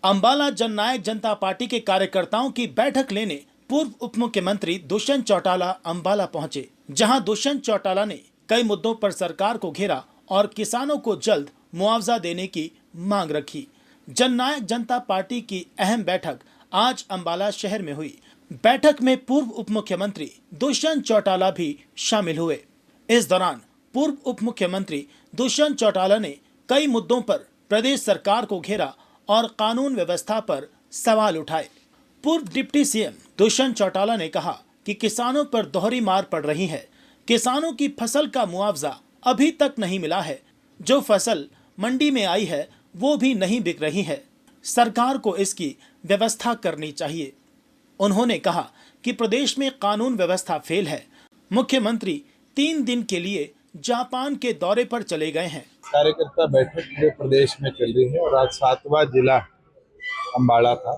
अंबाला जननायक जनता party के कार्यकर्ताओं की बैठक लेने पूर्व उप मुख्यमंत्री दुष्यंत चौटाला अंबाला पहुंचे, जहां दुष्यंत चौटाला ने कई मुद्दों पर सरकार को घेरा और किसानों को जल्द मुआवजा देने की मांग रखी। जननायक जनता पार्टी की अहम बैठक आज अंबाला शहर में हुई। बैठक में पूर्व उप मुख्यमंत्री दुष्यंत चौटाला भी शामिल हुए। इस दौरान पूर्व उप मुख्यमंत्री दुष्यंत चौटाला ने कई मुद्दों पर प्रदेश सरकार को घेरा और कानून व्यवस्था पर सवाल उठाए। पूर्व डिप्टी सीएम दुष्यंत चौटाला ने कहा कि किसानों पर दोहरी मार पड़ रही है। किसानों की फसल का मुआवजा अभी तक नहीं मिला है। जो फसल मंडी में आई है वो भी नहीं बिक रही है। सरकार को इसकी व्यवस्था करनी चाहिए। उन्होंने कहा कि प्रदेश में कानून व्यवस्था फेल है। मुख्यमंत्री 3 दिन के लिए जापान के दौरे पर चले गए हैं। कार्यकर्ता बैठक पूरे प्रदेश में चल रही है और आज 7वां जिला अंबाला था।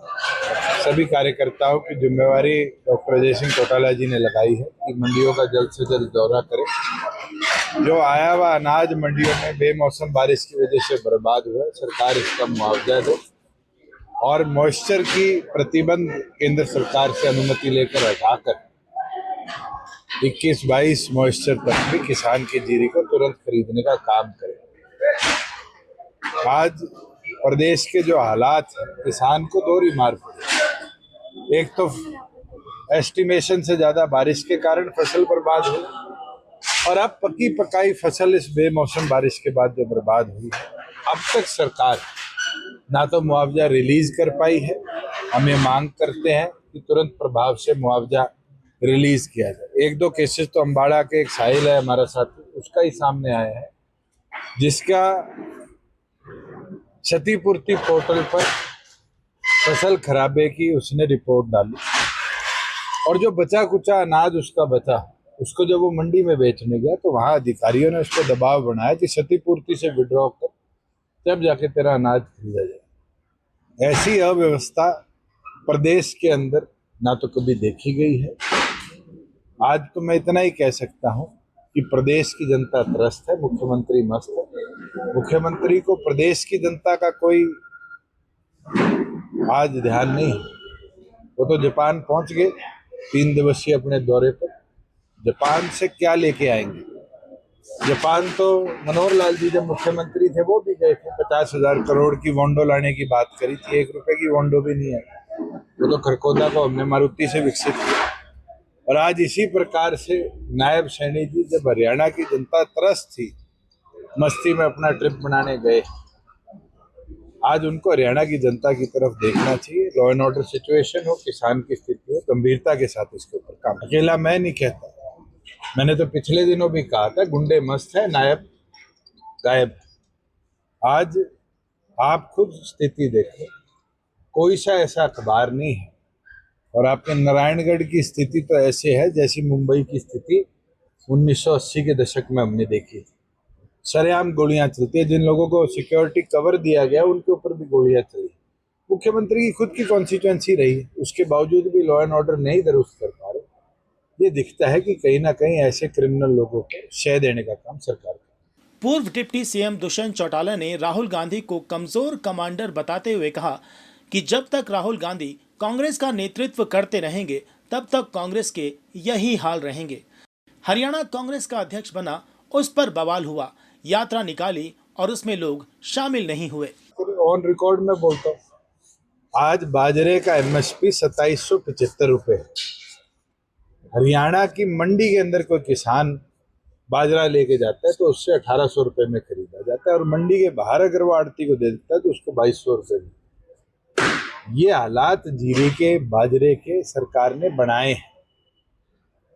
सभी कार्यकर्ताओं की जिम्मेवारी डॉक्टर अजय सिंह चौटाला जी ने लगाई है कि मंडियों का जल्द से जल्द दौरा करें। जो आया हुआ अनाज मंडियों में बेमौसम बारिश की वजह से बर्बाद हुआ है, सरकार इसका मुआवजा दे और मॉइस्चर की प्रतिबंध केंद्र सरकार से अनुमति लेकर हटाकर 21-22 मॉइस्चर तक भी किसान की जीरी को तुरंत खरीदने का काम करें। आज प्रदेश के जो हालात हैं, किसान को दोहरी मार पड़ी। एक तो एस्टिमेशन से ज्यादा बारिश के कारण फसल बर्बाद हुई और अब पकी पकाई फसल इस बेमौसम बारिश के बाद जो बर्बाद हुई है, अब तक सरकार ना तो मुआवजा रिलीज कर पाई है। हम ये मांग करते हैं कि तुरंत प्रभाव से मुआवजा रिलीज किया जाए। 1-2 केसेस तो अंबाड़ा के एक साहिल है हमारा साथी, उसका ही सामने आया है, जिसका क्षतिपूर्ति पोर्टल पर फसल खराबे की उसने रिपोर्ट डाली और जो बचा कुचा अनाज उसका बचा, उसको जब वो मंडी में बेचने गया तो वहां अधिकारियों ने उस पर दबाव बनाया कि क्षतिपूर्ति से विड्रॉ कर, तब जाके तेरा अनाज खरीदा जाए। ऐसी अव्यवस्था प्रदेश के अंदर ना तो कभी देखी गई है। आज तो मैं इतना ही कह सकता हूं कि प्रदेश की जनता त्रस्त है, मुख्यमंत्री मस्त है। मुख्यमंत्री को प्रदेश की जनता का कोई आज ध्यान नहीं है। वो तो जापान पहुंच गए 3 दिवसीय अपने दौरे पर। जापान से क्या लेके आएंगे? जापान तो मनोहर लाल जी जब मुख्यमंत्री थे वो भी गए थे, 50,000 करोड़ की वोंडो लाने की बात करी थी। 1 रुपए की वोंडो भी नहीं आई। वो तो खरकोदा को हमने मारुति से विकसित किया। और आज इसी प्रकार से नायब सैनी जी जब हरियाणा की जनता त्रस्त थी, मस्ती में अपना ट्रिप बनाने गए, आज उनको हरियाणा की जनता की तरफ देखना चाहिए। लॉ एंड ऑर्डर सिचुएशन हो, किसान की स्थिति हो, गंभीरता के साथ इसके ऊपर काम। अकेला मैं नहीं कहता, मैंने तो पिछले दिनों भी कहा था गुंडे मस्त है, नायब गायब। आज आप खुद स्थिति देखो, कोई सा ऐसा अखबार नहीं है। और आपके नारायणगढ़ की स्थिति तो ऐसे है जैसी मुंबई की स्थिति 1980 के दशक में हमने देखी थी। सरेआम गोलियां चलती है। जिन लोगों को सिक्योरिटी कवर दिया गया उनके ऊपर भी गोलियां चली। मुख्यमंत्री की खुद की कॉन्स्टिट्यूएंसी रही है, उसके बावजूद भी लॉ एंड ऑर्डर नहीं दुरुस्त कर पा रहे। ये दिखता है कि कहीं ना कहीं ऐसे क्रिमिनल लोगों को शय देने का काम सरकार का। पूर्व डिप्टी सीएम दुष्यंत चौटाला ने राहुल गांधी को कमजोर कमांडर बताते हुए कहा कि जब तक राहुल गांधी कांग्रेस का नेतृत्व करते रहेंगे तब तक कांग्रेस के यही हाल रहेंगे। हरियाणा कांग्रेस का अध्यक्ष बना, उस पर बवाल हुआ, यात्रा निकाली और उसमें लोग शामिल नहीं हुए। ऑन रिकॉर्ड में बोलता हूँ, आज बाजरे का एमएसपी 2775 रुपए है। हरियाणा की मंडी के अंदर कोई किसान बाजरा लेके जाता है तो उससे 1800 रुपए में खरीदा जाता है और मंडी के बाहर अगर वो आड़ती को दे देता है तो उसको 2200 रुपए में। ये हालात जीरे के, बाजरे के सरकार ने बनाए हैं।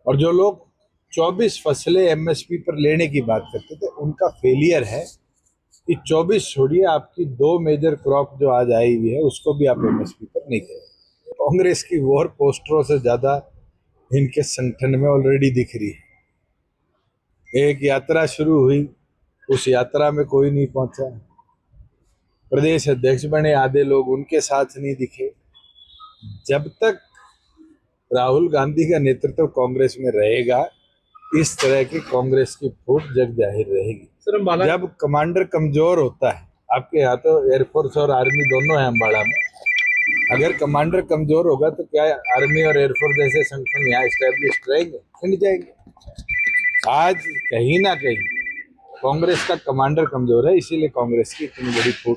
और जो लोग 24 फसलें एमएसपी पर लेने की बात करते थे, उनका फेलियर है कि 24 छोड़िए, आपकी 2 मेजर क्रॉप जो आज आई हुई है उसको भी आप एमएसपी पर नहीं करें। कांग्रेस की वॉर पोस्टरों से ज्यादा इनके संगठन में ऑलरेडी दिख रही है। एक यात्रा शुरू हुई, उस यात्रा में कोई नहीं पहुंचा। प्रदेश अध्यक्ष बने, आधे लोग उनके साथ नहीं दिखे। जब तक राहुल गांधी का नेतृत्व कांग्रेस में रहेगा, इस तरह की कांग्रेस की फूट जग जाहिर रहेगी। जब कमांडर कमजोर होता है, आपके यहाँ तो एयरफोर्स और आर्मी दोनों है अंबाला में, अगर कमांडर कमजोर होगा तो क्या आर्मी और एयरफोर्स जैसे संगठन यहाँ स्टैब्लिश रहेंगे? खिंड जाएंगे। आज कहीं ना कहीं कांग्रेस का कमांडर कमजोर है, इसीलिए कांग्रेस की इतनी बड़ी फूट